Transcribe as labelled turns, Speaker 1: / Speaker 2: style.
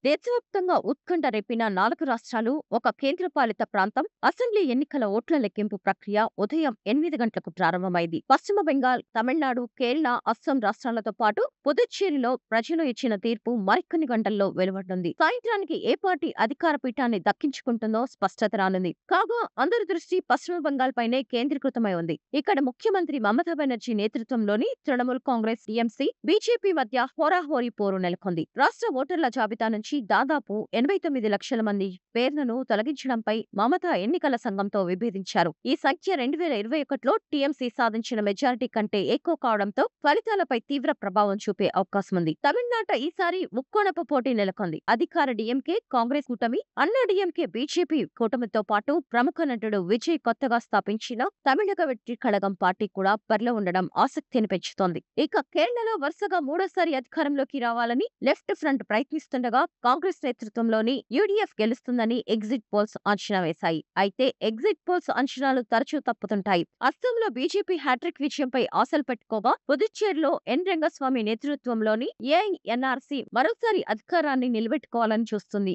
Speaker 1: దేశవ్యాప్తంగా ఉత్కంఠ రేపిన 4 రాష్ట్రాలు, ఒక కేంద్రపాలిత ప్రాంతం అసెంబ్లీ ఎన్నికల ఓట్ల లెక్కింపు ప్రక్రియ ఉదయం 8 గంటలకు ప్రారంభమైంది. పశ్చిమ బెంగాల్, తమిళనాడు, కేరళ, అస్సాం రాష్ట్రాలతో పాటు పుదుచ్చేరిలో ప్రజలు ఇచ్చిన తీర్పు మరికొన్ని గంటల్లో వెలువడనుంది. సాయంత్రానికి ఏ పార్టీ అధికార పీఠాన్ని దక్కించుకుంటుందో స్పష్టత రానుంది. కాగా అందరి దృష్టి పశ్చిమ బంగాల్ పైనే కేంద్రీకృతమై ఉంది. ఇక్కడ ముఖ్యమంత్రి మమతా బెనర్జీ నేతృత్వంలోని తృణమూల్ కాంగ్రెస్, టీఎంసీ, బీజేపీ మధ్య హోరాహోరీ పోరు నెలకొంది. రాష్ట్ర ఓటర్ల జాబితా నుంచి దాదాపు 89 లక్షల మంది పేర్లను తొలగించడంపై మమతా ఎన్నికల సంఘంతో విభేదించారు. ఈ సంఖ్య 2021లో టీఎంసీ సాధించిన మెజారిటీ కంటే ఎక్కువ కావడంతో ఫలితాలపై తీవ్ర ప్రభావం చూపే అవకాశం ఉంది. తమిళనాట ఈసారి ముక్కోణపు పోటీ నెలకొంది. అధికార డీఎంకే, కాంగ్రెస్ కూటమి, అన్నా డీఎంకే, బీజేపీ కూటమితో పాటు ప్రముఖ నటుడు విజయ్ కొత్తగా స్థాపించిన తమిళగ వెట్రి కళగం పార్టీ కూడా బరిలో ఉండడం ఆసక్తిని పెంచుతోంది. ఇక కేరళలో వరుసగా మూడోసారి అధికారంలోకి రావాలని లెఫ్ట్ ఫ్రంట్ ప్రయత్నిస్తుండగా కాంగ్రెస్ నేతృత్వంలోని యూడీఎఫ్ గెలుస్తుందని ఎగ్జిట్ పోల్స్ అంచనా వేశాయి. అయితే ఎగ్జిట్ పోల్స్ అంచనాలు తరచూ తప్పుతుంటాయి. అస్సాంలో బీజేపీ హ్యాట్రిక్ విజయంపై ఆశలు పెట్టుకోగా, పుదుచ్చేరిలో ఎన్ రంగస్వామి నేతృత్వంలోని ఏఐఎన్ఆర్సీ మరోసారి అధికారాన్ని నిలబెట్టుకోవాలని చూస్తుంది.